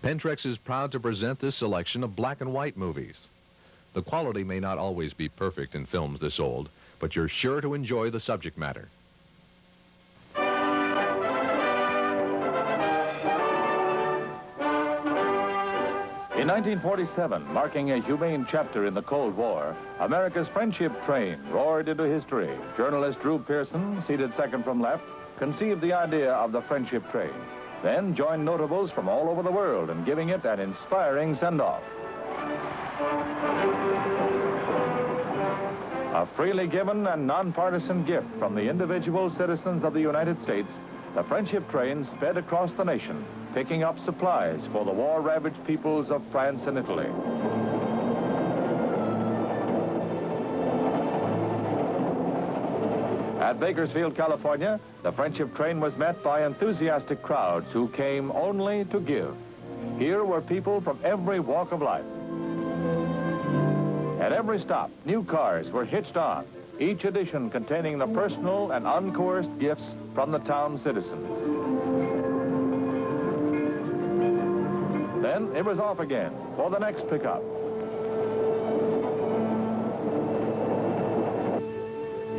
Pentrex is proud to present this selection of black and white movies. The quality may not always be perfect in films this old, but you're sure to enjoy the subject matter. In 1947, marking a humane chapter in the Cold War, America's friendship train roared into history. Journalist Drew Pearson, seated second from left, conceived the idea of the friendship train, then joined notables from all over the world in giving it an inspiring send-off. A freely given and nonpartisan gift from the individual citizens of the United States, the friendship train sped across the nation, picking up supplies for the war-ravaged peoples of France and Italy. At Bakersfield, California, the friendship train was met by enthusiastic crowds who came only to give. Here were people from every walk of life. At every stop, new cars were hitched on, each edition containing the personal and uncoerced gifts from the town's citizens. Then it was off again for the next pickup.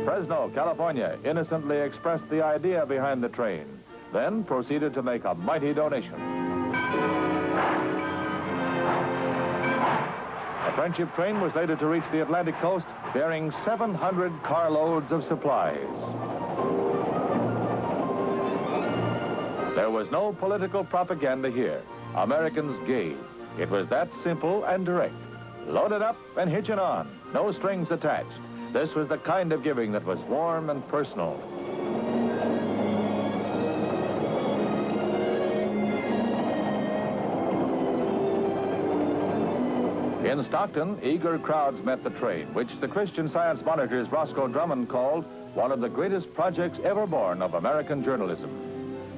Fresno, California, innocently expressed the idea behind the train, then proceeded to make a mighty donation. The friendship train was later to reach the Atlantic coast, bearing 700 carloads of supplies. There was no political propaganda here. Americans gave. It was that simple and direct. Load it up and hitch it on. No strings attached. This was the kind of giving that was warm and personal. In Stockton, eager crowds met the train, which the Christian Science Monitor's Roscoe Drummond called one of the greatest projects ever born of American journalism.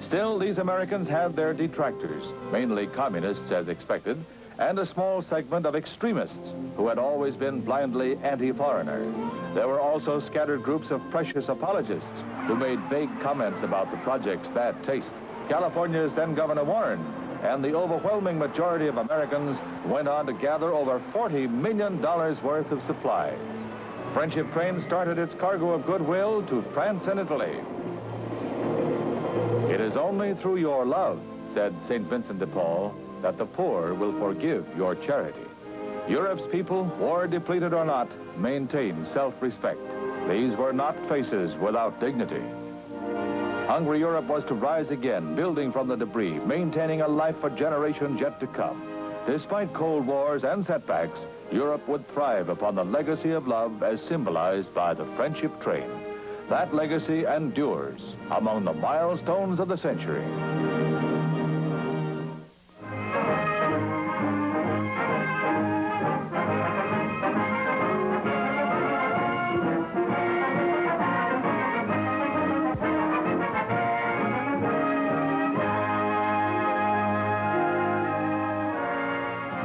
Still, these Americans had their detractors, mainly communists as expected, and a small segment of extremists who had always been blindly anti-foreigner. There were also scattered groups of precious apologists who made vague comments about the project's bad taste. California's then Governor Warren and the overwhelming majority of Americans went on to gather over $40 million worth of supplies. Friendship Train started its cargo of goodwill to France and Italy. It is only through your love, said St. Vincent de Paul, that the poor will forgive your charity. Europe's people, war-depleted or not, maintain self-respect. These were not faces without dignity. Hungry Europe was to rise again, building from the debris, maintaining a life for generations yet to come. Despite cold wars and setbacks, Europe would thrive upon the legacy of love as symbolized by the friendship train. That legacy endures among the milestones of the century.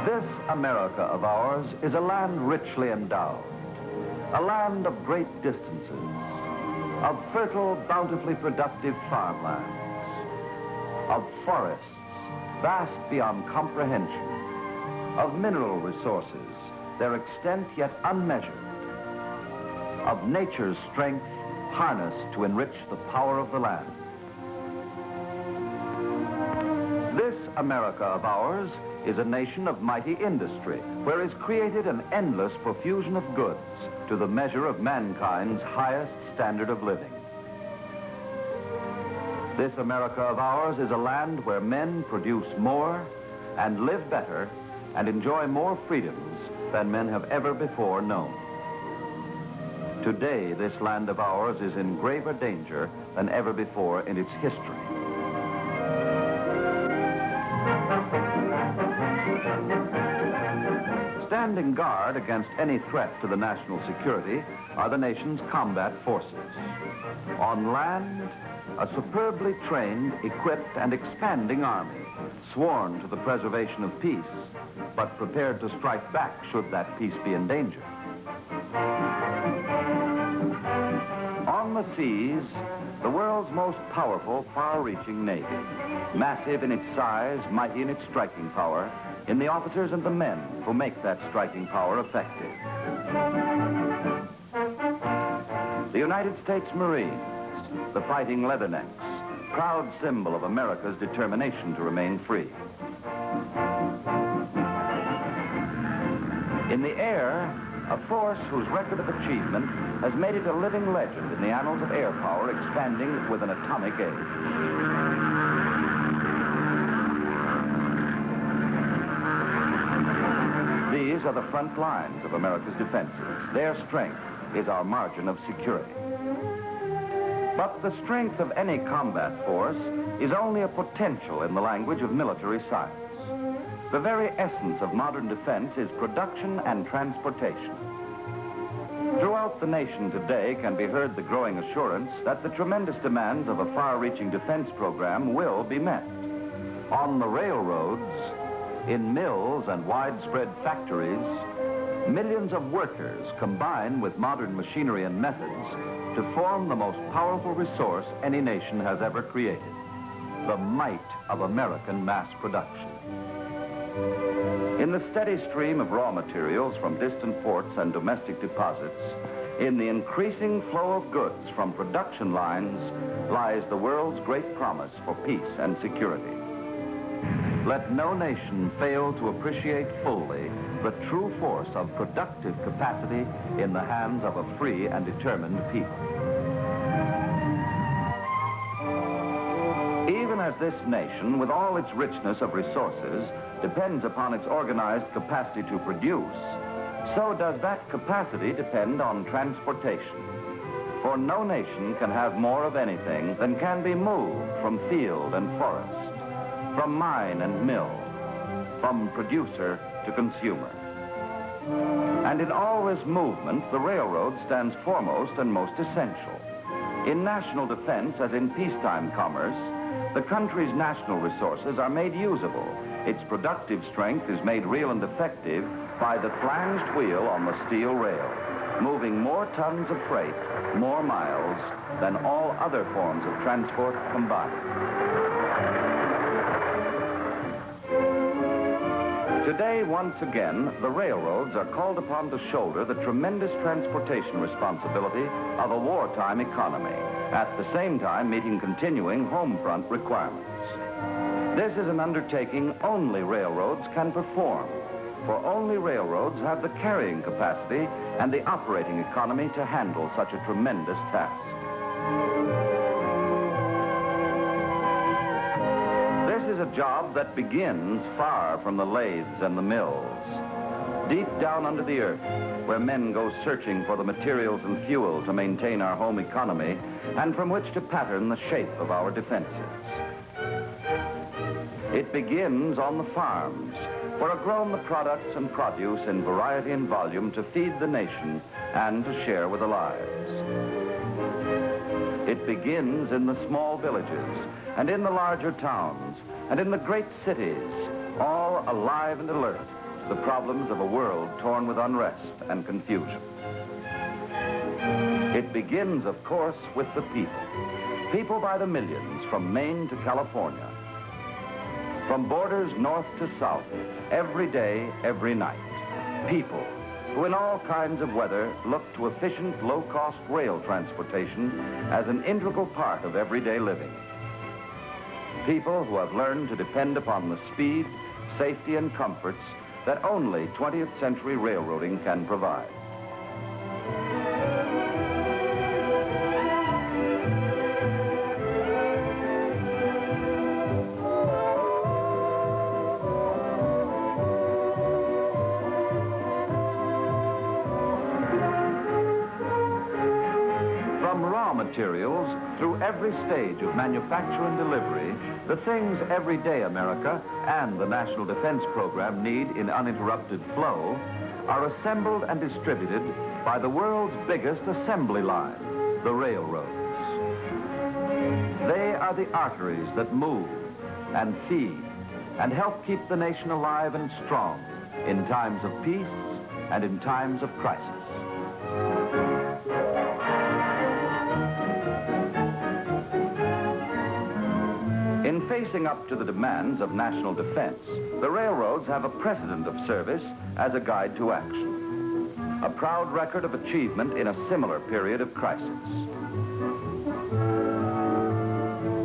This America of ours is a land richly endowed, a land of great distances, of fertile, bountifully productive farmlands, of forests vast beyond comprehension, of mineral resources, their extent yet unmeasured, of nature's strength harnessed to enrich the power of the land. This America of ours is a nation of mighty industry, where is created an endless profusion of goods to the measure of mankind's highest standard of living. This America of ours is a land where men produce more and live better and enjoy more freedoms than men have ever before known. Today, this land of ours is in graver danger than ever before in its history. Standing guard against any threat to the national security are the nation's combat forces. On land, a superbly trained, equipped, and expanding army, sworn to the preservation of peace, but prepared to strike back should that peace be in danger. On the the seas, the world's most powerful, far-reaching navy. Massive in its size, mighty in its striking power, in the officers and the men who make that striking power effective. The United States Marines, the Fighting Leathernecks, proud symbol of America's determination to remain free. In the air, a force whose record of achievement has made it a living legend in the annals of air power, expanding with an atomic age. These are the front lines of America's defenses. Their strength is our margin of security. But the strength of any combat force is only a potential in the language of military science. The very essence of modern defense is production and transportation. Throughout the nation today can be heard the growing assurance that the tremendous demands of a far-reaching defense program will be met. On the railroads, in mills and widespread factories, millions of workers combine with modern machinery and methods to form the most powerful resource any nation has ever created, the might of American mass production. In the steady stream of raw materials from distant ports and domestic deposits, in the increasing flow of goods from production lines, lies the world's great promise for peace and security. Let no nation fail to appreciate fully the true force of productive capacity in the hands of a free and determined people. Even as this nation, with all its richness of resources, depends upon its organized capacity to produce, so does that capacity depend on transportation. For no nation can have more of anything than can be moved from field and forest, from mine and mill, from producer to consumer. And in all this movement, the railroad stands foremost and most essential. In national defense, as in peacetime commerce, the country's national resources are made usable. Its productive strength is made real and effective by the flanged wheel on the steel rail, moving more tons of freight, more miles, than all other forms of transport combined. Today, once again, the railroads are called upon to shoulder the tremendous transportation responsibility of a wartime economy, at the same time meeting continuing home front requirements. This is an undertaking only railroads can perform, for only railroads have the carrying capacity and the operating economy to handle such a tremendous task. This is a job that begins far from the lathes and the mills, deep down under the earth, where men go searching for the materials and fuel to maintain our home economy and from which to pattern the shape of our defenses. It begins on the farms, where are grown the products and produce in variety and volume to feed the nation and to share with the lives. It begins in the small villages and in the larger towns and in the great cities, all alive and alert to the problems of a world torn with unrest and confusion. It begins, of course, with the people. People by the millions from Maine to California. From borders north to south, every day, every night. People who in all kinds of weather look to efficient, low-cost rail transportation as an integral part of everyday living. People who have learned to depend upon the speed, safety, and comforts that only 20th century railroading can provide. Materials through every stage of manufacture and delivery, the things everyday America and the National Defense Program need in uninterrupted flow are assembled and distributed by the world's biggest assembly line, the railroads. They are the arteries that move and feed and help keep the nation alive and strong in times of peace and in times of crisis. facing up to the demands of national defense, the railroads have a precedent of service as a guide to action, a proud record of achievement in a similar period of crisis.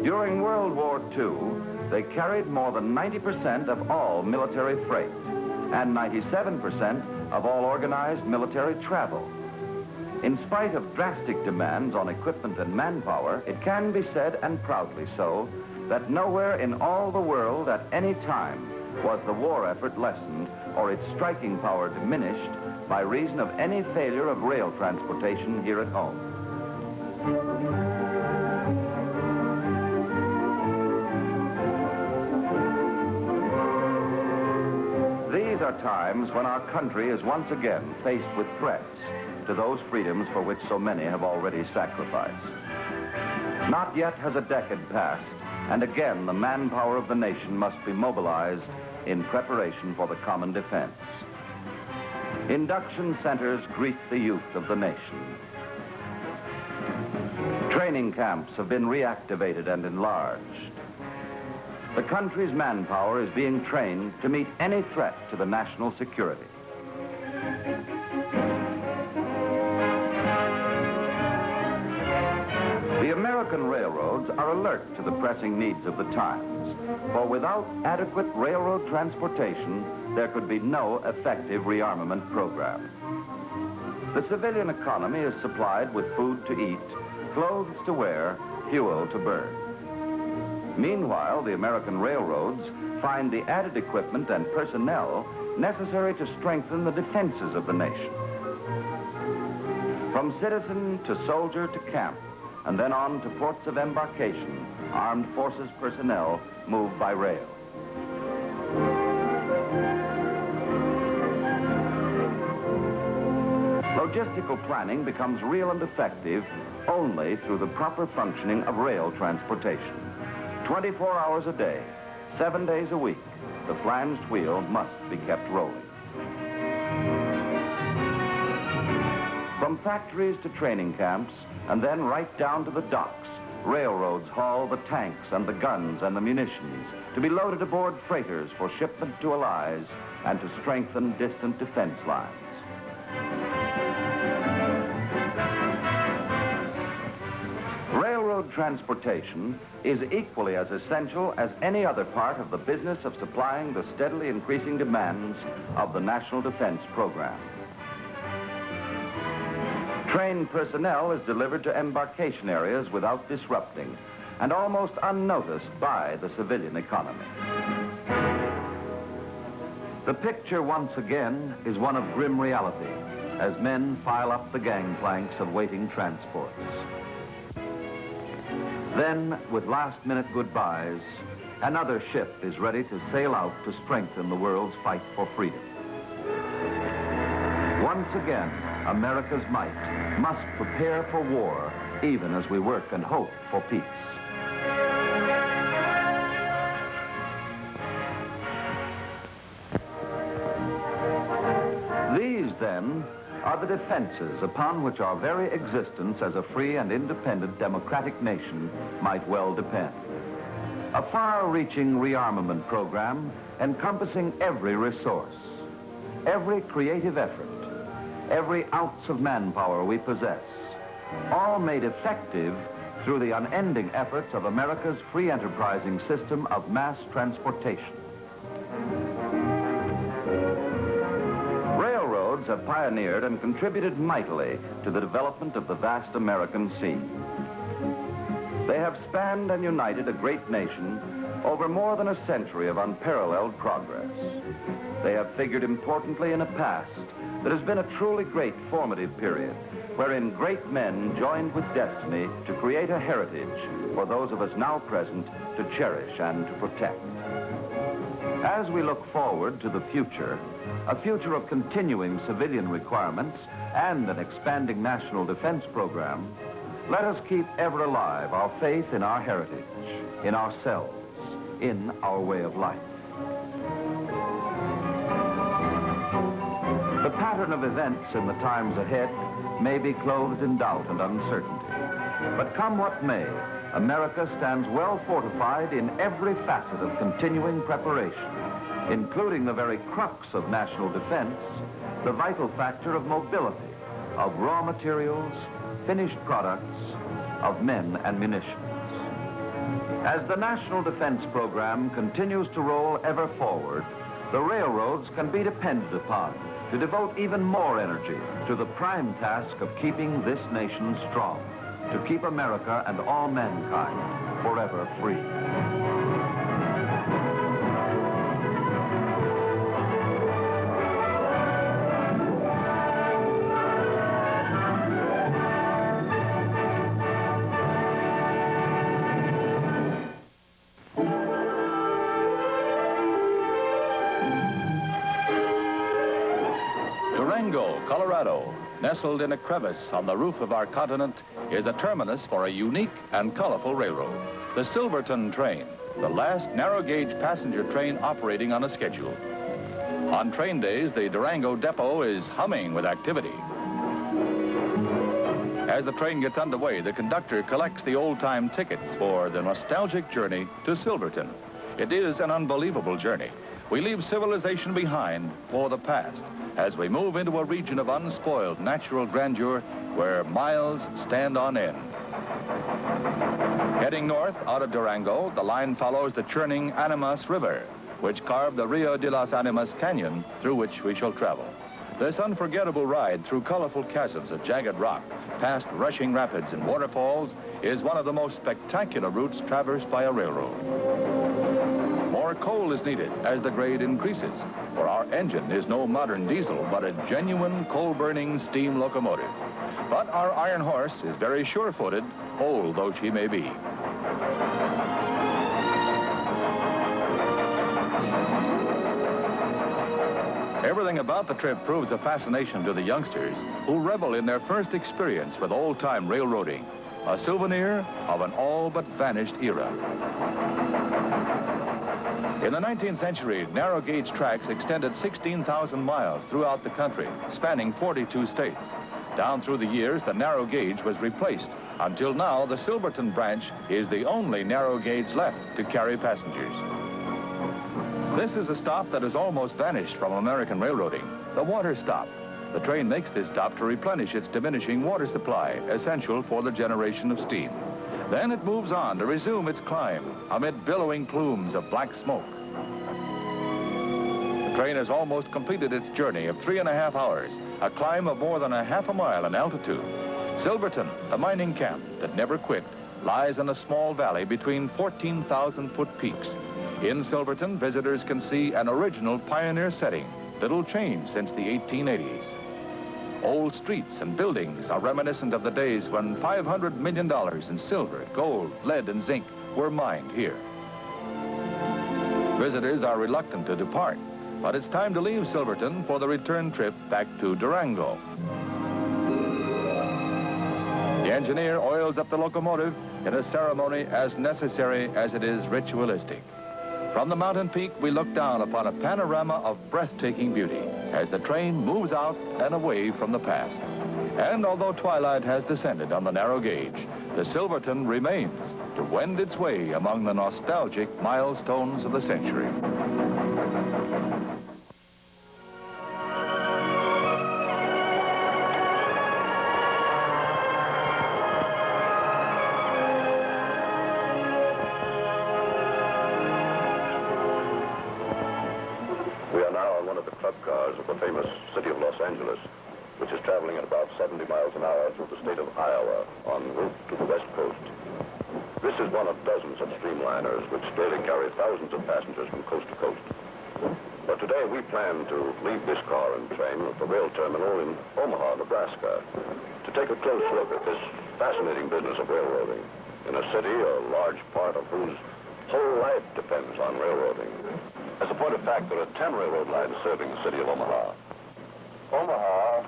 During World War II, they carried more than 90% of all military freight and 97% of all organized military travel. In spite of drastic demands on equipment and manpower, it can be said, and proudly so, that nowhere in all the world at any time was the war effort lessened or its striking power diminished by reason of any failure of rail transportation here at home. These are times when our country is once again faced with threats to those freedoms for which so many have already sacrificed. Not yet has a decade passed, and again the manpower of the nation must be mobilized in preparation for the common defense. Induction centers greet the youth of the nation. Training camps have been reactivated and enlarged. The country's manpower is being trained to meet any threat to the national security. The American railroads are alert to the pressing needs of the times, for without adequate railroad transportation, there could be no effective rearmament program. The civilian economy is supplied with food to eat, clothes to wear, fuel to burn. Meanwhile, the American railroads find the added equipment and personnel necessary to strengthen the defenses of the nation. From citizen to soldier to camp, and then on to ports of embarkation, armed forces personnel move by rail. Logistical planning becomes real and effective only through the proper functioning of rail transportation. 24 hours a day, 7 days a week, the flanged wheel must be kept rolling. From factories to training camps, and then right down to the docks, railroads haul the tanks and the guns and the munitions to be loaded aboard freighters for shipment to Allies and to strengthen distant defense lines. Railroad transportation is equally as essential as any other part of the business of supplying the steadily increasing demands of the National Defense Program. Trained personnel is delivered to embarkation areas without disrupting and almost unnoticed by the civilian economy. The picture once again is one of grim reality as men file up the gangplanks of waiting transports. Then, with last-minute goodbyes, another ship is ready to sail out to strengthen the world's fight for freedom. Once again, America's might must prepare for war, even as we work and hope for peace. These, then, are the defenses upon which our very existence as a free and independent democratic nation might well depend. A far-reaching rearmament program encompassing every resource, every creative effort, every ounce of manpower we possess, all made effective through the unending efforts of America's free enterprising system of mass transportation. Railroads have pioneered and contributed mightily to the development of the vast American sea. They have spanned and united a great nation over more than a century of unparalleled progress. They have figured importantly in a past that has been a truly great formative period, wherein great men joined with destiny to create a heritage for those of us now present to cherish and to protect. As we look forward to the future, a future of continuing civilian requirements and an expanding national defense program, let us keep ever alive our faith in our heritage, in ourselves, in our way of life. The pattern of events in the times ahead may be clothed in doubt and uncertainty. But come what may, America stands well fortified in every facet of continuing preparation, including the very crux of national defense, the vital factor of mobility, of raw materials, finished products, of men and munitions. As the national defense program continues to roll ever forward, the railroads can be depended upon to devote even more energy to the prime task of keeping this nation strong, to keep America and all mankind forever free. Durango, Colorado, nestled in a crevice on the roof of our continent, is a terminus for a unique and colorful railroad. The Silverton train, the last narrow-gauge passenger train operating on a schedule. On train days, the Durango depot is humming with activity. As the train gets underway, the conductor collects the old-time tickets for the nostalgic journey to Silverton. It is an unbelievable journey. We leave civilization behind for the past as we move into a region of unspoiled natural grandeur where miles stand on end. Heading north out of Durango, the line follows the churning Animas River, which carved the Rio de las Animas Canyon through which we shall travel. This unforgettable ride through colorful chasms of jagged rock, past rushing rapids and waterfalls, is one of the most spectacular routes traversed by a railroad. More coal is needed as the grade increases, for our engine is no modern diesel, but a genuine coal-burning steam locomotive. But our iron horse is very sure-footed, old though she may be. Everything about the trip proves a fascination to the youngsters who revel in their first experience with old-time railroading, a souvenir of an all-but-vanished era. In the 19th century, narrow-gauge tracks extended 16,000 miles throughout the country, spanning 42 states. Down through the years, the narrow gauge was replaced. Until now, the Silverton branch is the only narrow gauge left to carry passengers. This is a stop that has almost vanished from American railroading, the water stop. The train makes this stop to replenish its diminishing water supply, essential for the generation of steam. Then it moves on to resume its climb amid billowing plumes of black smoke. The train has almost completed its journey of 3.5 hours, a climb of more than a half a mile in altitude. Silverton, the mining camp that never quit, lies in a small valley between 14,000-foot peaks. In Silverton, visitors can see an original pioneer setting, little changed since the 1880s. Old streets and buildings are reminiscent of the days when $500 million in silver, gold, lead, and zinc were mined here. Visitors are reluctant to depart, but it's time to leave Silverton for the return trip back to Durango. The engineer oils up the locomotive in a ceremony as necessary as it is ritualistic. From the mountain peak, we look down upon a panorama of breathtaking beauty as the train moves out and away from the past. And although twilight has descended on the narrow gauge, the Silverton remains to wend its way among the nostalgic milestones of the century. Of the famous city of Los Angeles, which is traveling at about 70 miles an hour through the state of Iowa en route to the west coast. This is one of dozens of streamliners which daily carry thousands of passengers from coast to coast. But today we plan to leave this car and train at the rail terminal in Omaha, Nebraska, to take a close look at this fascinating business of railroading in a city a large part of whose whole life depends on railroading. As a point of fact, there are 10 railroad lines serving the city of Omaha. Omaha,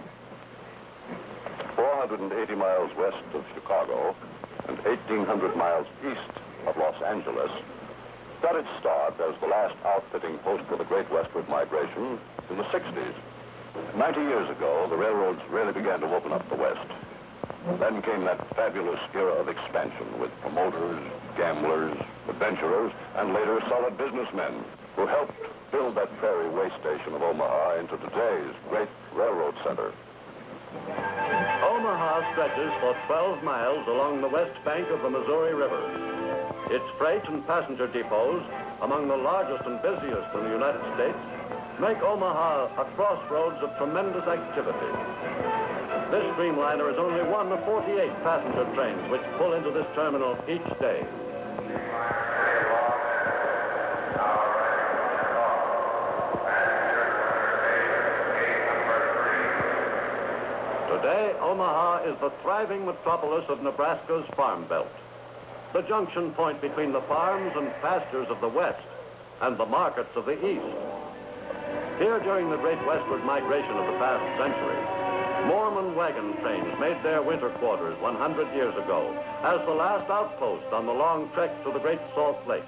480 miles west of Chicago and 1,800 miles east of Los Angeles, got its start as the last outfitting post for the Great Westward Migration in the 60s. 90 years ago, the railroads really began to open up the West. Then came that fabulous era of expansion with promoters, gamblers, adventurers, and later solid businessmen who helped build that ferry way station of Omaha into today's great railroad center. Omaha stretches for 12 miles along the west bank of the Missouri River. Its freight and passenger depots, among the largest and busiest in the United States, make Omaha a crossroads of tremendous activity. This streamliner is only one of 48 passenger trains which pull into this terminal each day. Today, Omaha is the thriving metropolis of Nebraska's farm belt, the junction point between the farms and pastures of the west and the markets of the east. Here, during the great westward migration of the past century, Mormon wagon trains made their winter quarters 100 years ago as the last outpost on the long trek to the Great Salt Lake.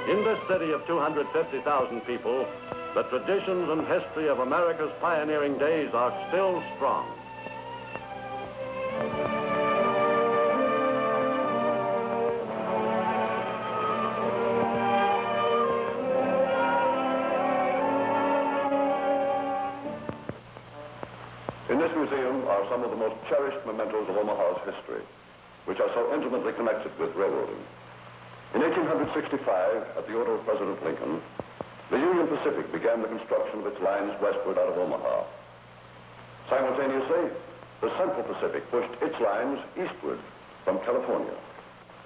In this city of 250,000 people, the traditions and history of America's pioneering days are still strong. In this museum are some of the most cherished mementos of Omaha's history, which are so intimately connected with railroading. In 1865, at the order of President Lincoln, the Union Pacific began the construction of its lines westward out of Omaha. Simultaneously, the Central Pacific pushed its lines eastward from California.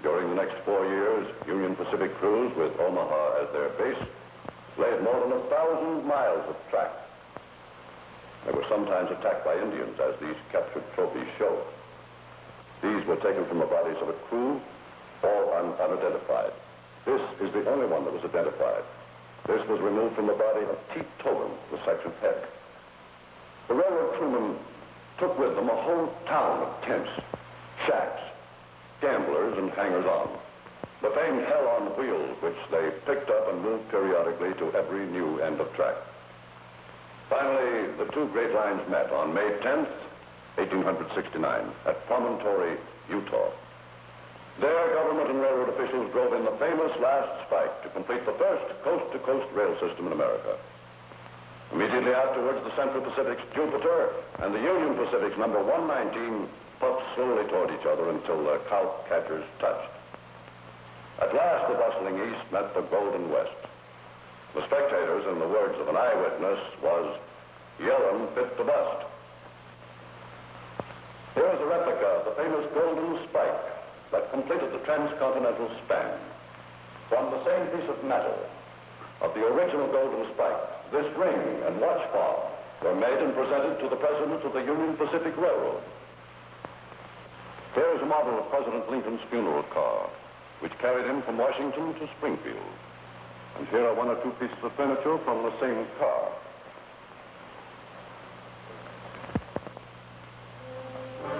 During the next 4 years, Union Pacific crews with Omaha as their base laid more than 1,000 miles of track. They were sometimes attacked by Indians, as these captured trophies show. These were taken from the bodies of a crew, all unidentified. This is the only one that was identified. This was removed from the body of T. Tobin, the section head. The railroad crewmen took with them a whole town of tents, shacks, gamblers, and hangers-on. The famed hell on wheels, which they picked up and moved periodically to every new end of track. Finally, the two great lines met on May 10th, 1869, at Promontory, Utah. There, government and railroad officials drove in the famous last spike to complete the first coast-to-coast rail system in America. Immediately afterwards, the Central Pacific's Jupiter and the Union Pacific's number 119 puffed slowly toward each other until their cow catchers touched. At last, the bustling east met the golden west. The spectators, in the words of an eyewitness, was "Yellin' fit to bust." Here is a replica of the famous golden spike that completed the transcontinental span. From the same piece of metal of the original golden spike, this ring and watch fob were made and presented to the President of the Union Pacific Railroad. Here is a model of President Lincoln's funeral car, which carried him from Washington to Springfield. And here are one or two pieces of furniture from the same car.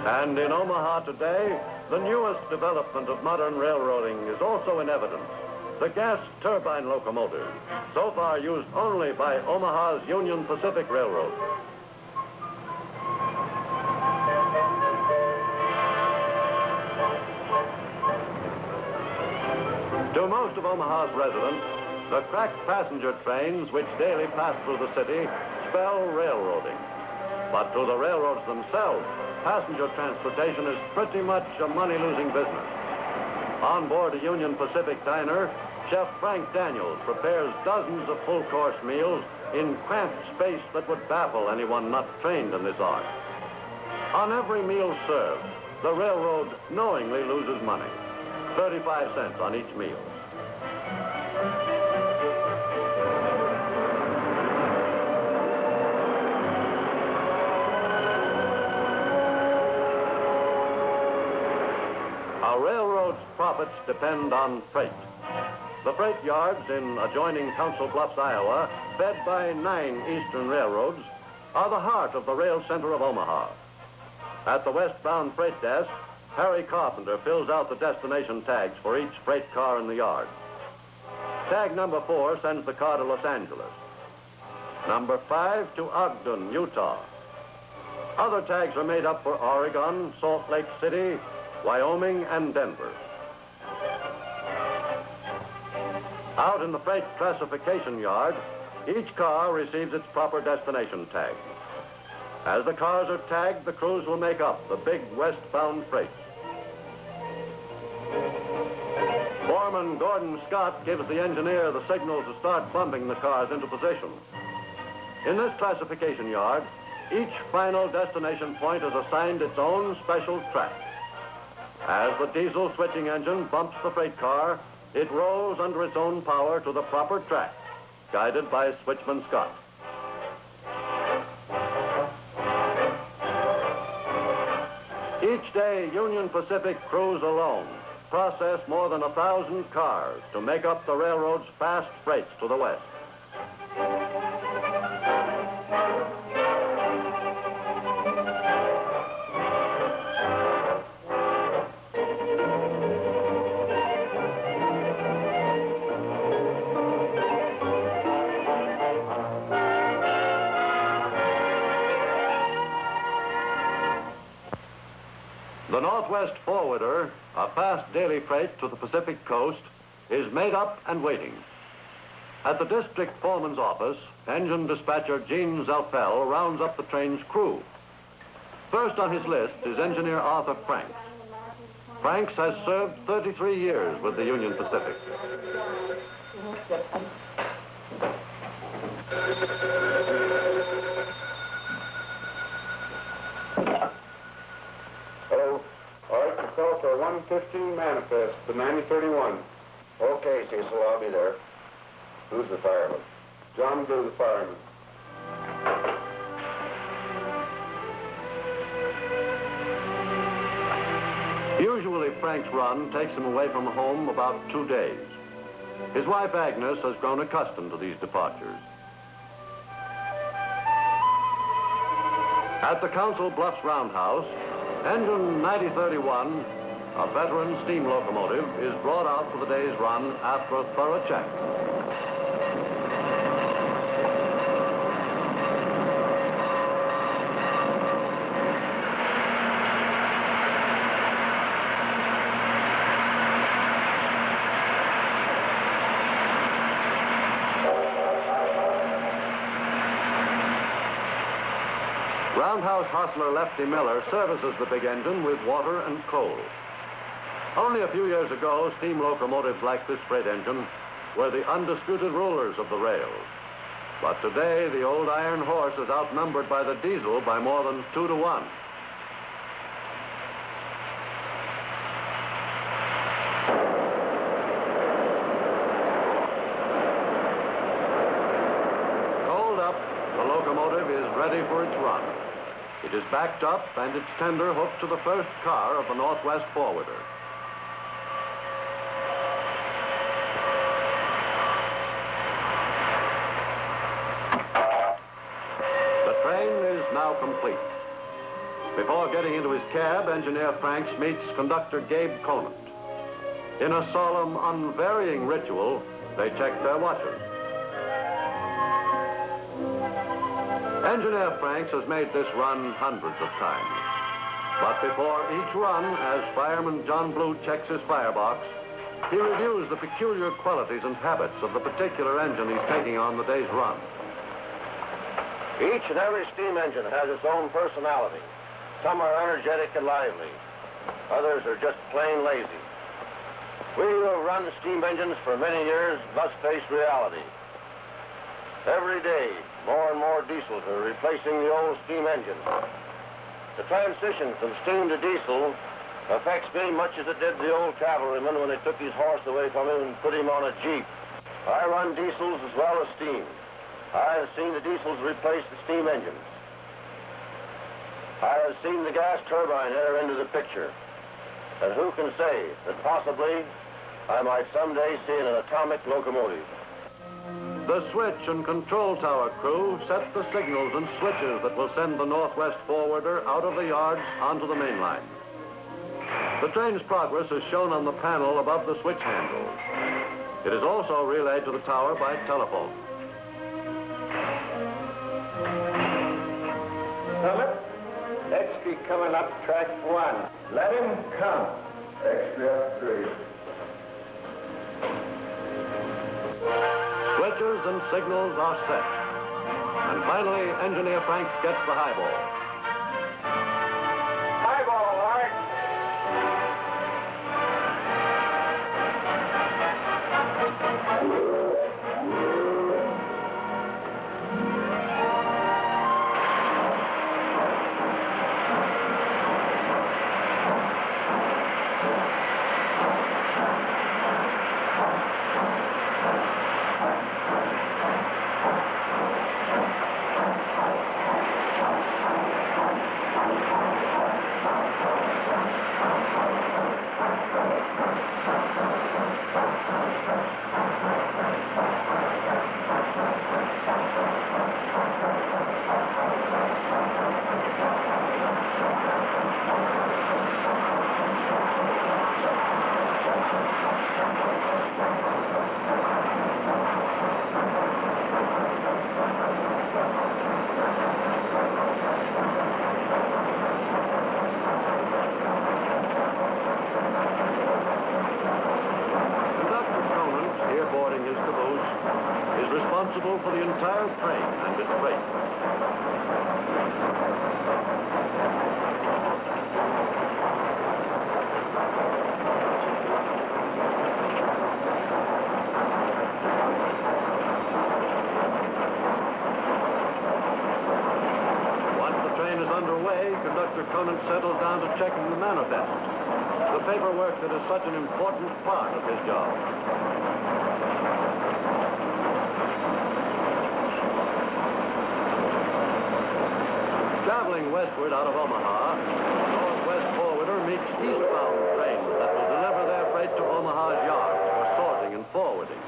And in Omaha today, the newest development of modern railroading is also in evidence. The gas turbine locomotive, so far used only by Omaha's Union Pacific Railroad. To most of Omaha's residents, the cracked passenger trains which daily pass through the city spell railroading. But to the railroads themselves, passenger transportation is pretty much a money-losing business. On board a Union Pacific diner, Chef Frank Daniels prepares dozens of full-course meals in cramped space that would baffle anyone not trained in this art. On every meal served, the railroad knowingly loses money, 35 cents on each meal. A railroad's profits depend on freight. The freight yards in adjoining Council Bluffs, Iowa, fed by 9 eastern railroads, are the heart of the rail center of Omaha. At the westbound freight desk, Harry Carpenter fills out the destination tags for each freight car in the yard. Tag number 4 sends the car to Los Angeles. Number 5 to Ogden, Utah. Other tags are made up for Oregon, Salt Lake City, Wyoming, and Denver. Out in the freight classification yard, each car receives its proper destination tag. As the cars are tagged, the crews will make up the big westbound freight. Foreman Gordon Scott gives the engineer the signal to start bumping the cars into position. In this classification yard, each final destination point is assigned its own special track. As the diesel switching engine bumps the freight car, it rolls under its own power to the proper track, guided by Switchman Scott. Each day, Union Pacific crews alone process more than 1,000 cars to make up the railroad's fast freights to the west. The Northwest Forwarder, a fast daily freight to the Pacific coast, is made up and waiting. At the district foreman's office, engine dispatcher Gene Zelfel rounds up the train's crew. First on his list is engineer Arthur Franks. Franks has served 33 years with the Union Pacific. Hello. All right, the call for 115 manifest to 9031. Okay, Cecil, I'll be there. Who's the fireman? John Blue, the fireman. Usually, Frank's run takes him away from home about 2 days. His wife, Agnes, has grown accustomed to these departures. At the Council Bluffs Roundhouse, engine 9031, a veteran steam locomotive, is brought out for the day's run after a thorough check. Roundhouse hostler Lefty Miller services the big engine with water and coal. Only a few years ago, steam locomotives like this freight engine were the undisputed rulers of the rails. But today, the old iron horse is outnumbered by the diesel by more than 2 to 1. Coaled up, the locomotive is ready for its run. It is backed up and its tender hooked to the first car of the Northwest Forwarder. The train is now complete. Before getting into his cab, Engineer Franks meets conductor Gabe Conant. In a solemn, unvarying ritual, they check their watches. Engineer Franks has made this run hundreds of times. But before each run, as fireman John Blue checks his firebox, he reviews the peculiar qualities and habits of the particular engine he's taking on the day's run. Each and every steam engine has its own personality. Some are energetic and lively. Others are just plain lazy. We who have run steam engines for many years must face reality. Every day, more and more diesels are replacing the old steam engine. The transition from steam to diesel affects me much as it did the old cavalryman when they took his horse away from him and put him on a jeep. I run diesels as well as steam. I have seen the diesels replace the steam engines. I have seen the gas turbine enter into the picture. And who can say that possibly I might someday see an atomic locomotive. The switch and control tower crew set the signals and switches that will send the Northwest Forwarder out of the yards onto the main line. The train's progress is shown on the panel above the switch handle. It is also relayed to the tower by telephone. Summit, Extra coming up track 1. Let him come. Extra 3. Switches and signals are set. And finally, Engineer Franks gets the highball. Highball, Art. Responsible for the entire train and its freight. Once the train is underway, Conductor Conant settles down to checking the manifest, the paperwork that is such an important part of his job. Traveling westward out of Omaha, the Northwest Forwarder meets eastbound trains that will deliver their freight to Omaha's yards for sorting and forwarding.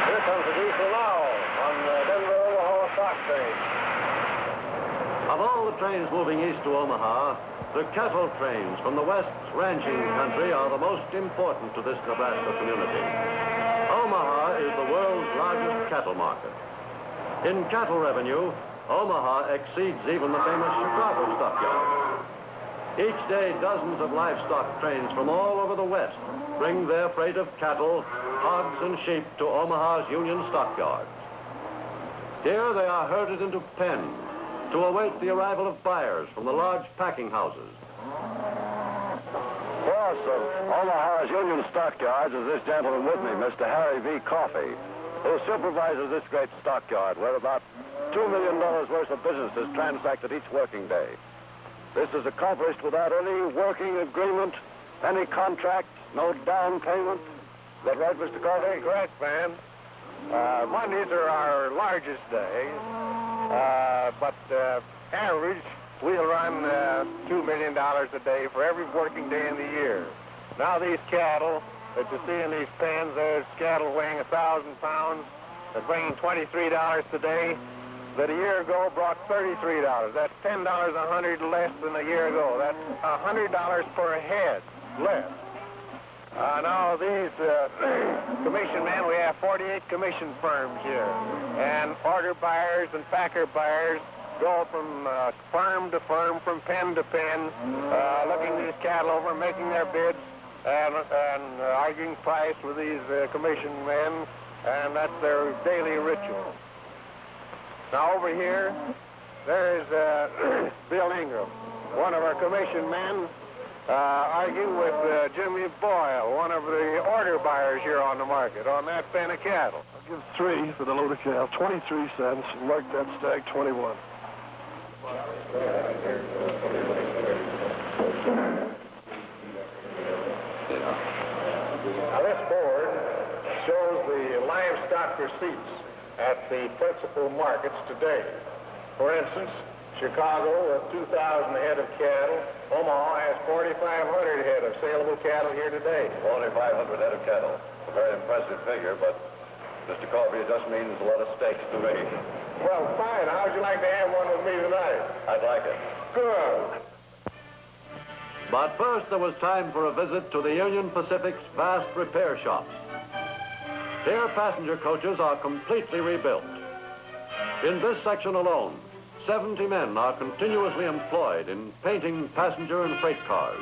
Here comes the diesel now on the Denver-Omaha stock train. Of all the trains moving east to Omaha, the cattle trains from the West's ranching country are the most important to this Nebraska community. Omaha is the world's largest cattle market. In cattle revenue, Omaha exceeds even the famous Chicago stockyard. Each day, dozens of livestock trains from all over the West bring their freight of cattle, hogs, and sheep to Omaha's Union stockyards. Here they are herded into pens to await the arrival of buyers from the large packing houses. Boss of Omaha's Union Stockyards is this gentleman with me, Mr. Harry V. Coffey, who supervises this great stockyard where about $2 million worth of business is transacted each working day. This is accomplished without any working agreement, any contract, no down payment. Is that right, Mr. Coffey? Correct, man. Mondays are our largest day. But average, we'll run $2 million a day for every working day in the year. Now these cattle that you see in these pens, there's cattle weighing 1,000 pounds. They're bringing $23 today. That a year ago brought $33. That's $10 a hundred less than a year ago. That's $100 per head less. Now these commission men, we have 48 commission firms here. And order buyers and packer buyers go from firm to firm, from pen to pen, looking these cattle over, making their bids, and arguing price with these commission men, and that's their daily ritual. Now over here, there's Bill Ingram, one of our commission men, arguing with Jimmy Boyle, one of the order buyers here on the market, on that pen of cattle. I'll give 3 for the load of cattle, 23 cents, and mark that stag 21. Now this board shows the livestock receipts at the principal markets today. For instance, Chicago with 2,000 head of cattle. Omaha has 4,500 head of saleable cattle here today. 4,500 head of cattle. A very impressive figure, but Mr. Coffey, it just means a lot of steaks to me. Well, fine. How'd you like to have one with me tonight? I'd like it. Good. But first, there was time for a visit to the Union Pacific's vast repair shops. Here, passenger coaches are completely rebuilt. In this section alone, 70 men are continuously employed in painting passenger and freight cars.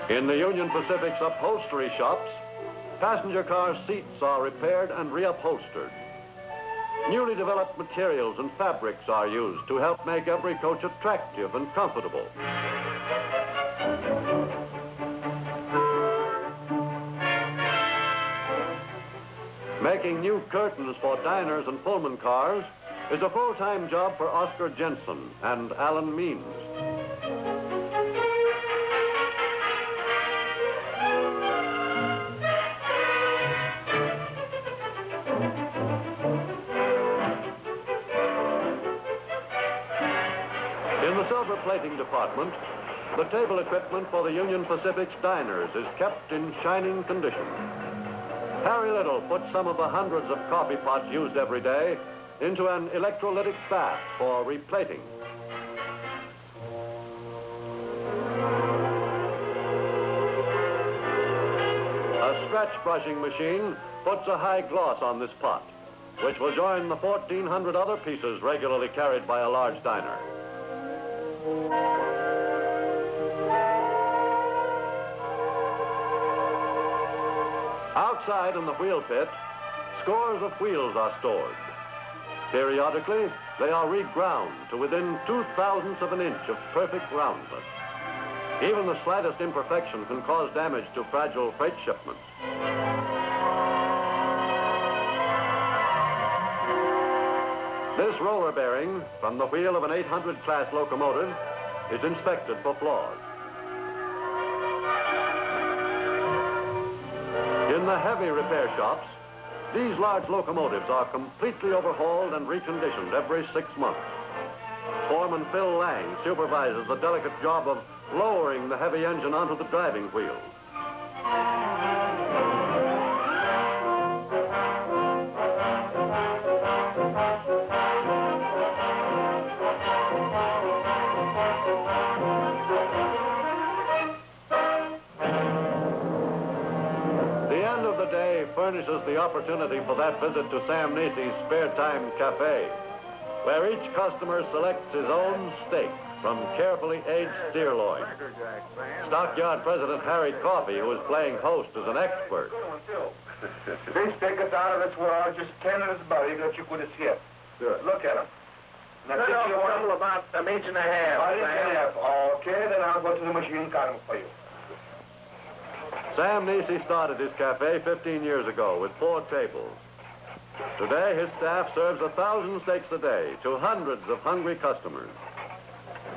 In the Union Pacific's upholstery shops, passenger car seats are repaired and reupholstered. Newly developed materials and fabrics are used to help make every coach attractive and comfortable. Making new curtains for diners and Pullman cars is a full-time job for Oscar Jensen and Alan Means. In the silver plating department, the table equipment for the Union Pacific's diners is kept in shining condition. Harry Little put some of the hundreds of coffee pots used every day into an electrolytic bath for replating. A scratch brushing machine puts a high gloss on this pot, which will join the 1,400 other pieces regularly carried by a large diner. Outside in the wheel pit, scores of wheels are stored. Periodically, they are reground to within 0.02 of an inch of perfect roundness. Even the slightest imperfection can cause damage to fragile freight shipments. This roller bearing from the wheel of an 800 class locomotive is inspected for flaws. In the heavy repair shops, these large locomotives are completely overhauled and reconditioned every 6 months. Foreman Phil Lang supervises the delicate job of lowering the heavy engine onto the driving wheels. Furnishes the opportunity for that visit to Sam Nacy's Spare Time Cafe, where each customer selects his own steak from carefully aged steer loin. Stockyard President Harry Coffey, who is playing host, is an expert. This steak is out of this world, just tender as butter that you could have skipped. Good. Look at him. Now, you want about an inch and a half. An inch and a half. Okay, then I'll go to the machine and cut him for you. Sam Nacy started his cafe 15 years ago with 4 tables. Today, his staff serves 1,000 steaks a day to hundreds of hungry customers.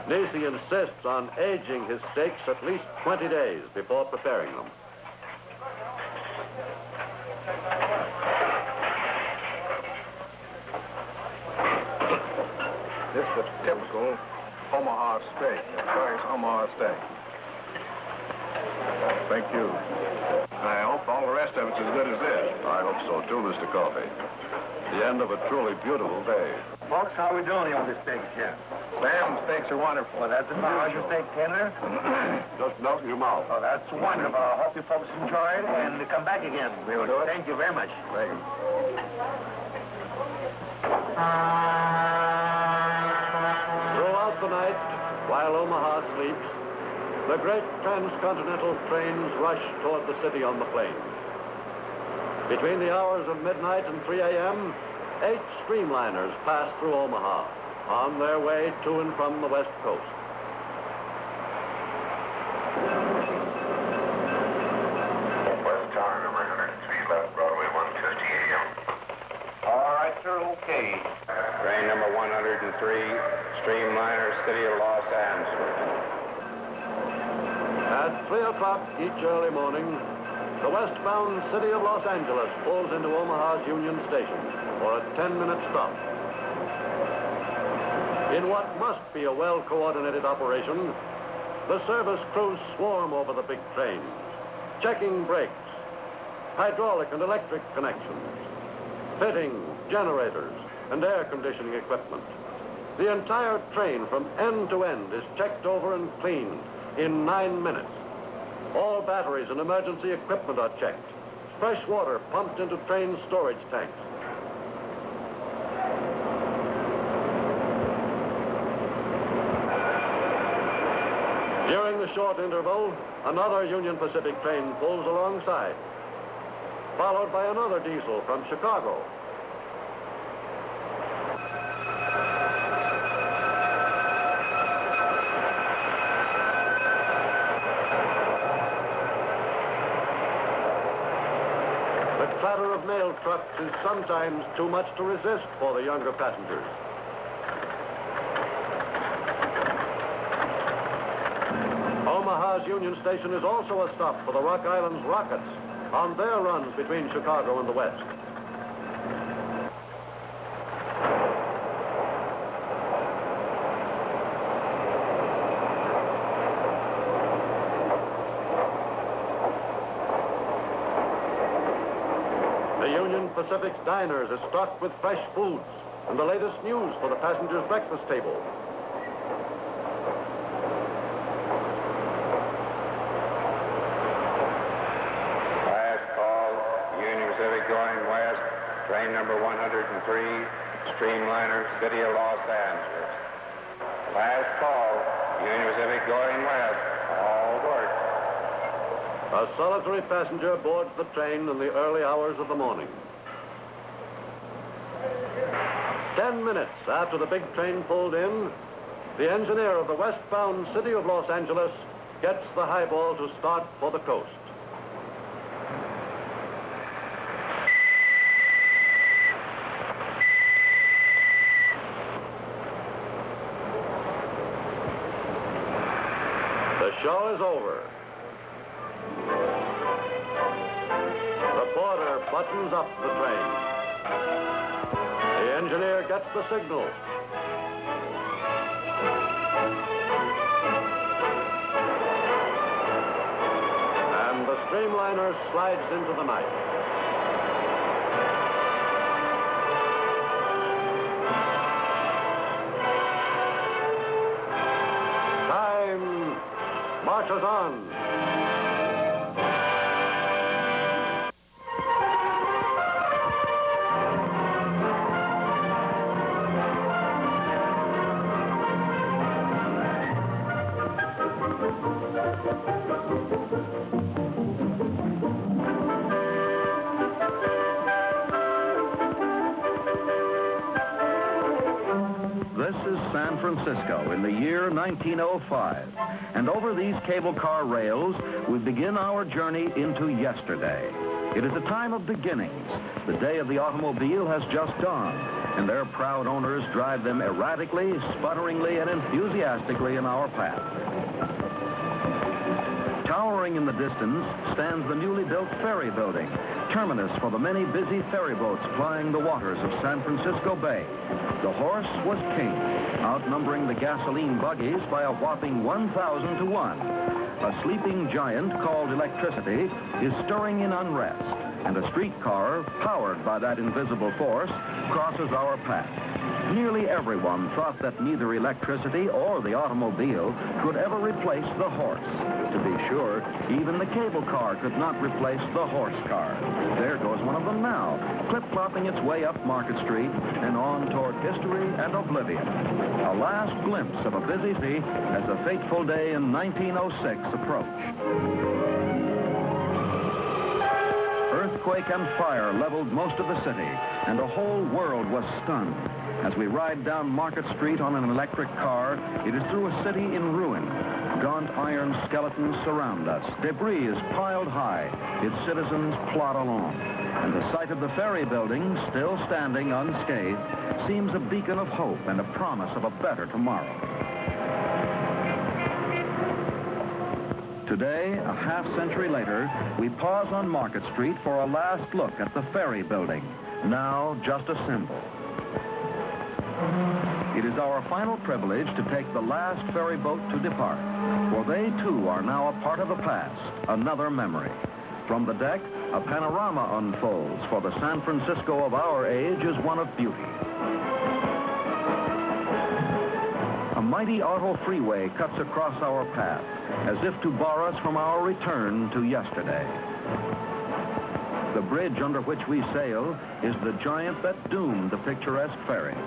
Nacy insists on aging his steaks at least 20 days before preparing them. This is a typical Omaha steak, a Frank's Omaha steak. Thank you. I hope all the rest of it's as good as this. I hope so, too, Mr. Coffey. The end of a truly beautiful day. Folks, how are we doing on this steak here? Sam's steaks are wonderful. Well, that's about how's your steak tender? Just melt in your mouth. Oh, that's wonderful. I hope you folks enjoyed and come back again. We'll do it. Thank you very much. Thank you. Throughout the night, while Omaha sleeps, the great transcontinental trains rush toward the city on the plains. Between the hours of midnight and 3 a.m., 8 streamliners pass through Omaha on their way to and from the West Coast. West Tower, number 103, left Broadway, 1:50 a.m. All right, sir, okay. Train number 103, streamliner, City of Los Angeles. At 3 o'clock each early morning, the westbound City of Los Angeles pulls into Omaha's Union Station for a 10-minute stop. In what must be a well-coordinated operation, the service crews swarm over the big trains, checking brakes, hydraulic and electric connections. fitting, generators, and air conditioning equipment. The entire train from end to end is checked over and cleaned in 9 minutes. All batteries and emergency equipment are checked. Fresh water pumped into train storage tanks. During the short interval, another Union Pacific train pulls alongside, followed by another diesel from Chicago. The clatter of mail trucks is sometimes too much to resist for the younger passengers. Omaha's Union Station is also a stop for the Rock Island's Rockets on their runs between Chicago and the West. The Union Pacific's diners are stocked with fresh foods and the latest news for the passengers' breakfast table. Going west, train number 103, Streamliner, City of Los Angeles. Last call, Union Pacific going west, all work. A solitary passenger boards the train in the early hours of the morning. 10 minutes after the big train pulled in, the engineer of the westbound City of Los Angeles gets the highball to start for the coast. The show is over. The porter buttons up the train. The engineer gets the signal. And the streamliner slides into the night. Marches on. This is San Francisco in the year 1905. And over these cable car rails, we begin our journey into yesterday. It is a time of beginnings. The day of the automobile has just dawned, and their proud owners drive them erratically, sputteringly, and enthusiastically in our path. Towering in the distance stands the newly built ferry building, terminus for the many busy ferry boats plying the waters of San Francisco Bay. The horse was king, outnumbering the gasoline buggies by a whopping 1,000 to 1. A sleeping giant called electricity is stirring in unrest, and a streetcar, powered by that invisible force, crosses our path. Nearly everyone thought that neither electricity or the automobile could ever replace the horse. To be sure, even the cable car could not replace the horse car. There goes one of them now, clip-clopping its way up Market Street and on toward history and oblivion. A last glimpse of a busy city as the fateful day in 1906 approached. Earthquake and fire leveled most of the city, and the whole world was stunned. As we ride down Market Street on an electric car, it is through a city in ruin. Gaunt iron skeletons surround us. Debris is piled high. Its citizens plod along. And the sight of the ferry building, still standing unscathed, seems a beacon of hope and a promise of a better tomorrow. Today, a half-century later, we pause on Market Street for a last look at the ferry building, now just a symbol. It is our final privilege to take the last ferry boat to depart, for they too are now a part of the past, another memory. From the deck, a panorama unfolds, for the San Francisco of our age is one of beauty. A mighty auto freeway cuts across our path, as if to bar us from our return to yesterday. The bridge under which we sail is the giant that doomed the picturesque ferries.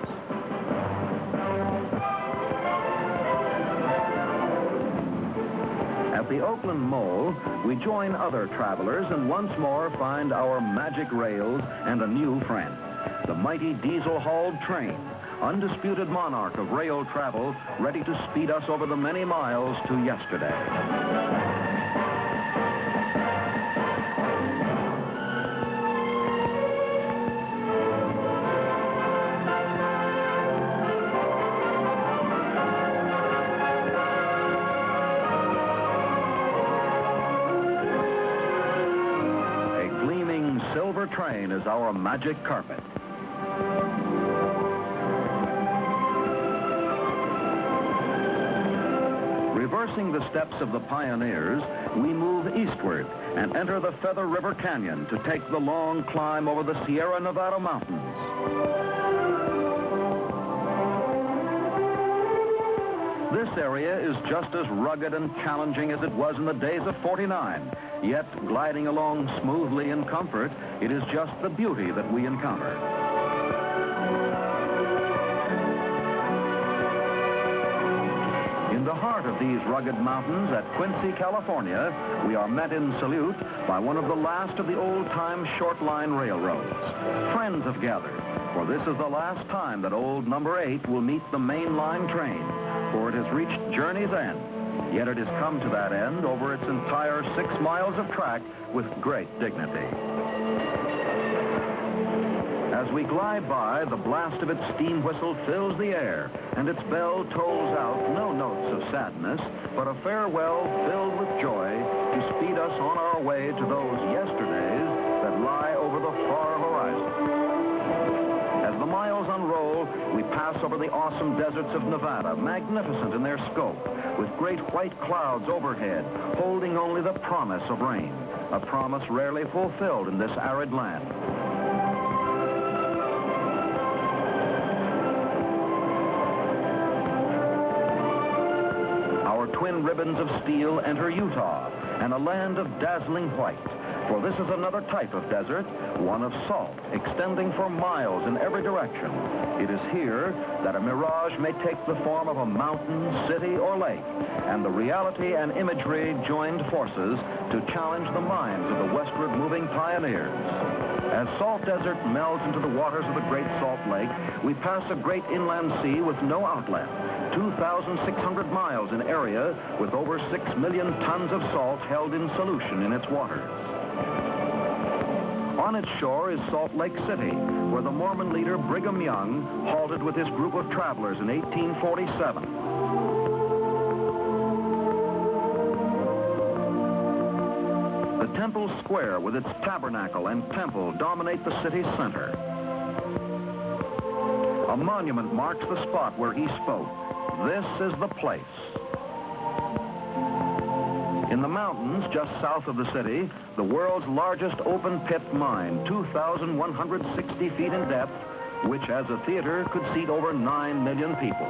At the Oakland Mole, we join other travelers and once more find our magic rails and a new friend, the mighty diesel-hauled train, undisputed monarch of rail travel, ready to speed us over the many miles to yesterday. Silver train is our magic carpet. Reversing the steps of the pioneers, we move eastward and enter the Feather River Canyon to take the long climb over the Sierra Nevada mountains. This area is just as rugged and challenging as it was in the days of '49. Yet, gliding along smoothly in comfort, it is just the beauty that we encounter. In the heart of these rugged mountains at Quincy, California, we are met in salute by one of the last of the old-time short-line railroads. Friends have gathered, for this is the last time that old number 8 will meet the main-line train, for it has reached journey's end. Yet it has come to that end over its entire 6 miles of track with great dignity. As we glide by, the blast of its steam whistle fills the air, and its bell tolls out no notes of sadness, but a farewell filled with joy to speed us on our way to those yesterdays that lie over the far horizon. As the miles unroll, we pass over the awesome deserts of Nevada, magnificent in their scope, with great white clouds overhead, holding only the promise of rain, a promise rarely fulfilled in this arid land. Our twin ribbons of steel enter Utah, and a land of dazzling white. For this is another type of desert, one of salt, extending for miles in every direction. It is here that a mirage may take the form of a mountain, city, or lake, and the reality and imagery joined forces to challenge the minds of the westward moving pioneers. As Salt Desert melds into the waters of the Great Salt Lake, we pass a great inland sea with no outlet, 2,600 miles in area, with over 6 million tons of salt held in solution in its waters. On its shore is Salt Lake City, where the Mormon leader Brigham Young halted with his group of travelers in 1847. The Temple Square with its tabernacle and temple dominate the city's center. A monument marks the spot where he spoke. This is the place. In the mountains just south of the city, the world's largest open pit mine, 2,160 feet in depth, which as a theater could seat over 9 million people.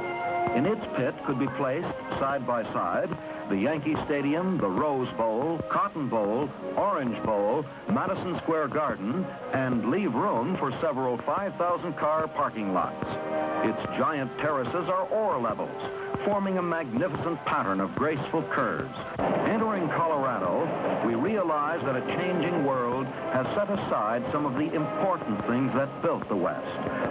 In its pit could be placed, side by side, the Yankee Stadium, the Rose Bowl, Cotton Bowl, Orange Bowl, Madison Square Garden, and leave room for several 5,000-car parking lots. Its giant terraces are ore levels, forming a magnificent pattern of graceful curves. Entering Colorado, we realize that a changing world has set aside some of the important things that built the West.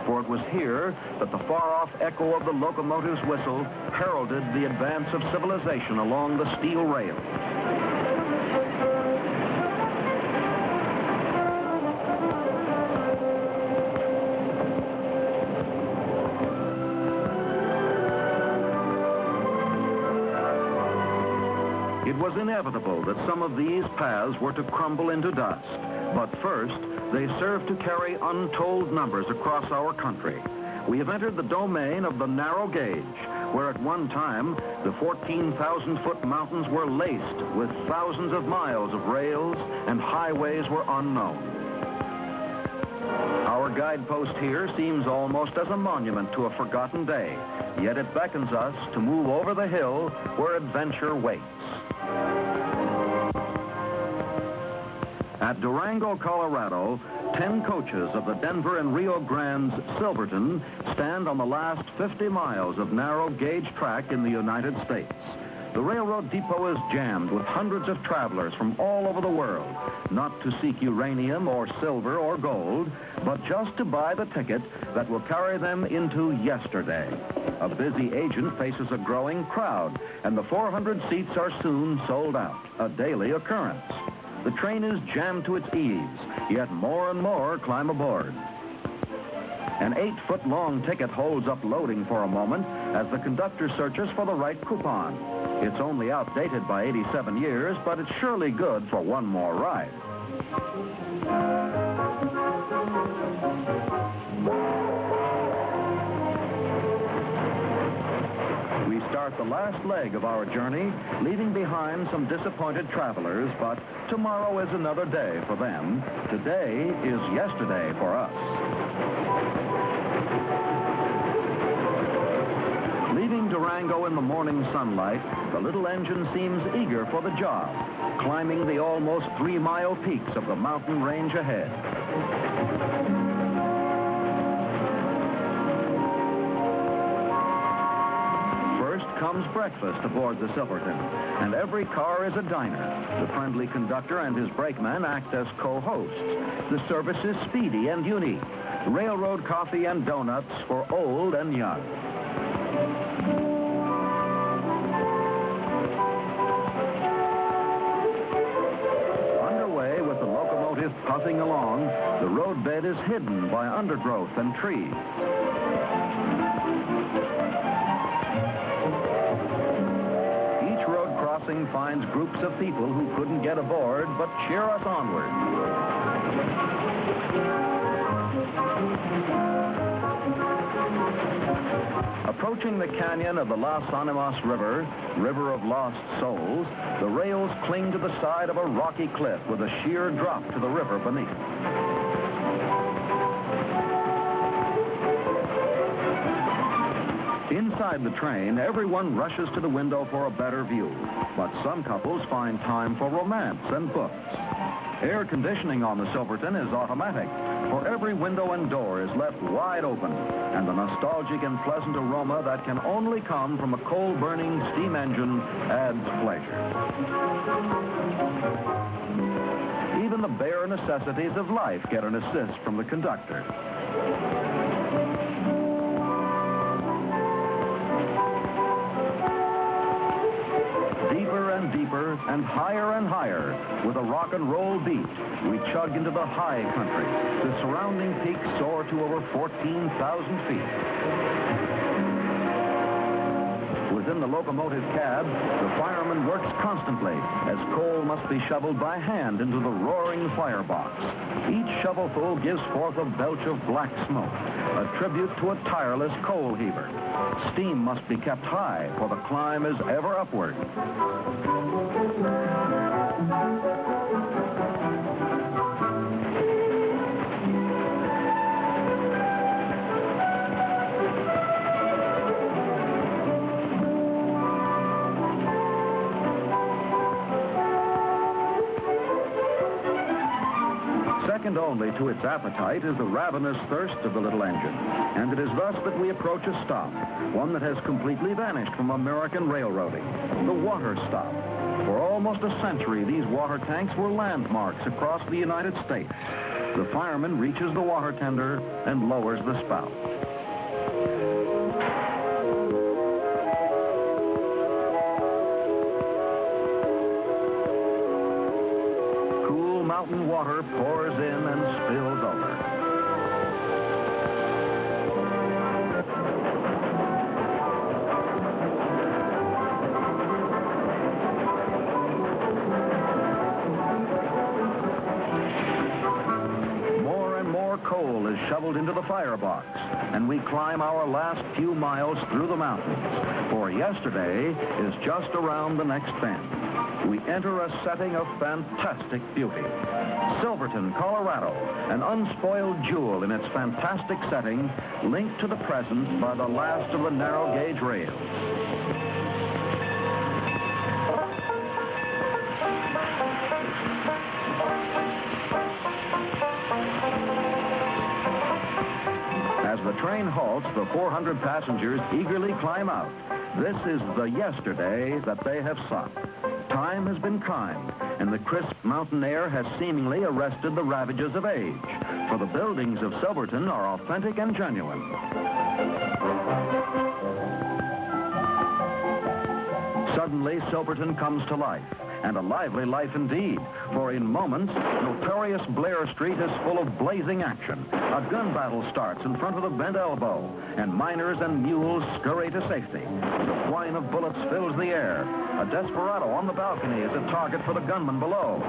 For it was here that the far-off echo of the locomotive's whistle heralded the advance of civilization along the steel rail. It was inevitable that some of these paths were to crumble into dust. But first, they served to carry untold numbers across our country. We have entered the domain of the narrow gauge, where at one time the 14,000-foot mountains were laced with thousands of miles of rails and highways were unknown. Our guidepost here seems almost as a monument to a forgotten day, yet it beckons us to move over the hill where adventure waits. At Durango, Colorado, 10 coaches of the Denver and Rio Grande's Silverton stand on the last 50 miles of narrow gauge track in the United States. The railroad depot is jammed with hundreds of travelers from all over the world, not to seek uranium or silver or gold, but just to buy the ticket that will carry them into yesterday. A busy agent faces a growing crowd, and the 400 seats are soon sold out, a daily occurrence. The train is jammed to its eaves, yet more and more climb aboard. An 8-foot-long ticket holds up loading for a moment as the conductor searches for the right coupon. It's only outdated by 87 years, but it's surely good for one more ride. We start the last leg of our journey, leaving behind some disappointed travelers, but tomorrow is another day for them. Today is yesterday for us. Leaving Durango in the morning sunlight, the little engine seems eager for the job, climbing the almost 3-mile peaks of the mountain range ahead. First comes breakfast aboard the Silverton, and every car is a diner. The friendly conductor and his brakeman act as co-hosts. The service is speedy and unique. Railroad coffee and donuts for old and young. Underway with the locomotive puffing along, the roadbed is hidden by undergrowth and trees. Each road crossing finds groups of people who couldn't get aboard but cheer us onward. Approaching the canyon of the Las Animas River, River of Lost Souls, the rails cling to the side of a rocky cliff with a sheer drop to the river beneath. Inside the train, everyone rushes to the window for a better view, but some couples find time for romance and books. Air conditioning on the Silverton is automatic, for every window and door is left wide open, and the nostalgic and pleasant aroma that can only come from a coal-burning steam engine adds pleasure. Even the bare necessities of life get an assist from the conductor. Deeper and deeper and higher with a rock and roll beat, we chug into the high country. The surrounding peaks soar to over 14,000 feet. Within the locomotive cab, the fireman works constantly as coal must be shoveled by hand into the roaring firebox. Each shovelful gives forth a belch of black smoke, a tribute to a tireless coal heaver. Steam must be kept high, for the climb is ever upward. Second only to its appetite is the ravenous thirst of the little engine, and it is thus that we approach a stop, one that has completely vanished from American railroading, the water stop. For almost a century, these water tanks were landmarks across the United States. The fireman reaches the water tender and lowers the spout. Mountain water pours in and spills over. More and more coal is shoveled shoveled into the firebox, and we climb our last few miles through the mountains, for yesterday is just around the next bend. We enter a setting of fantastic beauty. Silverton, Colorado, an unspoiled jewel in its fantastic setting, linked to the present by the last of the narrow gauge rails. As the train halts, the 400 passengers eagerly climb out. This is the yesterday that they have sought. Time has been kind, and the crisp mountain air has seemingly arrested the ravages of age, for the buildings of Silverton are authentic and genuine. Suddenly, Silverton comes to life, and a lively life indeed, for in moments, notorious Blair Street is full of blazing action. A gun battle starts in front of the Bent Elbow, and miners and mules scurry to safety. The whine of bullets fills the air. A desperado on the balcony is a target for the gunman below.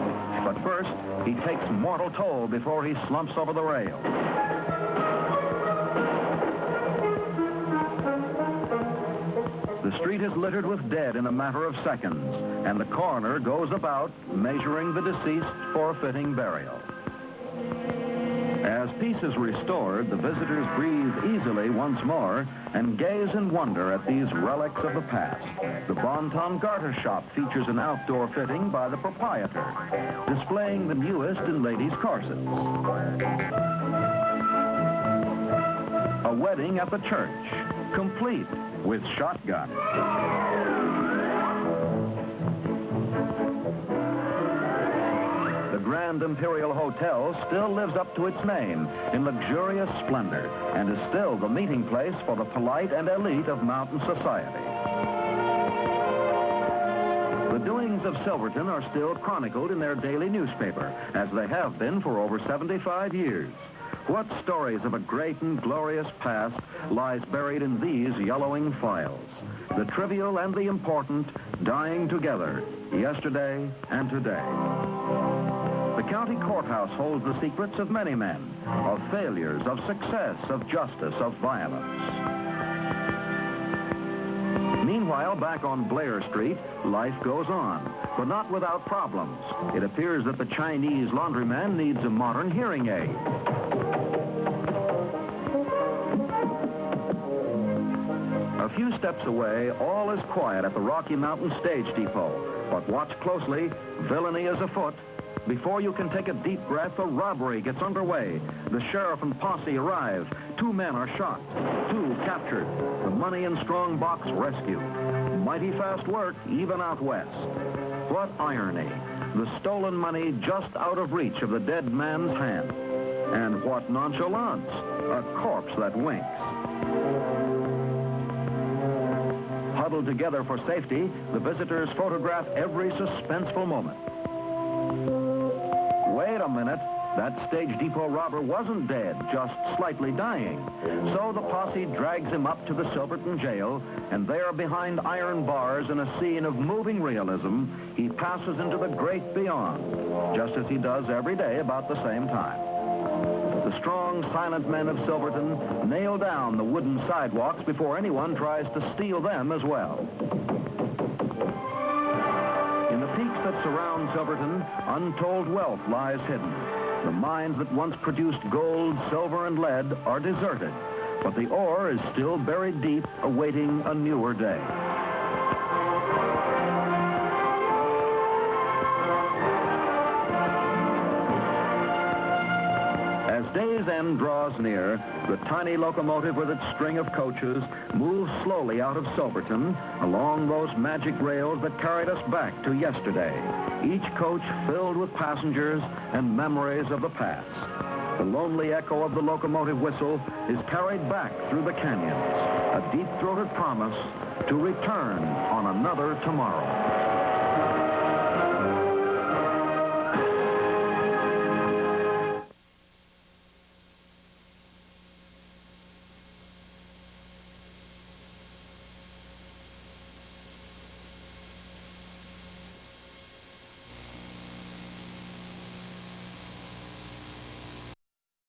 But first, he takes mortal toll before he slumps over the rail. The street is littered with dead in a matter of seconds, and the coroner goes about measuring the deceased for a fitting burial. As peace is restored, the visitors breathe easily once more and gaze in wonder at these relics of the past. The Bon Ton Garter Shop features an outdoor fitting by the proprietor, displaying the newest in ladies' corsets. A wedding at the church, complete with shotgun. The Grand Imperial Hotel still lives up to its name in luxurious splendor and is still the meeting place for the polite and elite of mountain society. The doings of Silverton are still chronicled in their daily newspaper, as they have been for over 75 years. What stories of a great and glorious past lies buried in these yellowing files? The trivial and the important dying together, yesterday and today. The county courthouse holds the secrets of many men, of failures, of success, of justice, of violence. Meanwhile, back on Blair Street, life goes on, but not without problems. It appears that the Chinese laundryman needs a modern hearing aid. A few steps away, all is quiet at the Rocky Mountain Stage Depot. But watch closely, villainy is afoot. Before you can take a deep breath, a robbery gets underway. The sheriff and posse arrive. 2 men are shot, 2 captured. The money and strong box rescued. Mighty fast work, even out west. What irony. The stolen money just out of reach of the dead man's hand. And what nonchalance. A corpse that winks. Huddled together for safety, the visitors photograph every suspenseful moment. Wait a minute. That Stage Depot robber wasn't dead, just slightly dying. So the posse drags him up to the Silverton jail, and there behind iron bars in a scene of moving realism, he passes into the great beyond, just as he does every day about the same time. The strong, silent men of Silverton nail down the wooden sidewalks before anyone tries to steal them as well. In the peaks that surround Silverton, untold wealth lies hidden. The mines that once produced gold, silver, and lead are deserted, but the ore is still buried deep, awaiting a newer day. As day's end draws near, the tiny locomotive with its string of coaches moves slowly out of Silverton along those magic rails that carried us back to yesterday, each coach filled with passengers and memories of the past. The lonely echo of the locomotive whistle is carried back through the canyons, a deep-throated promise to return on another tomorrow.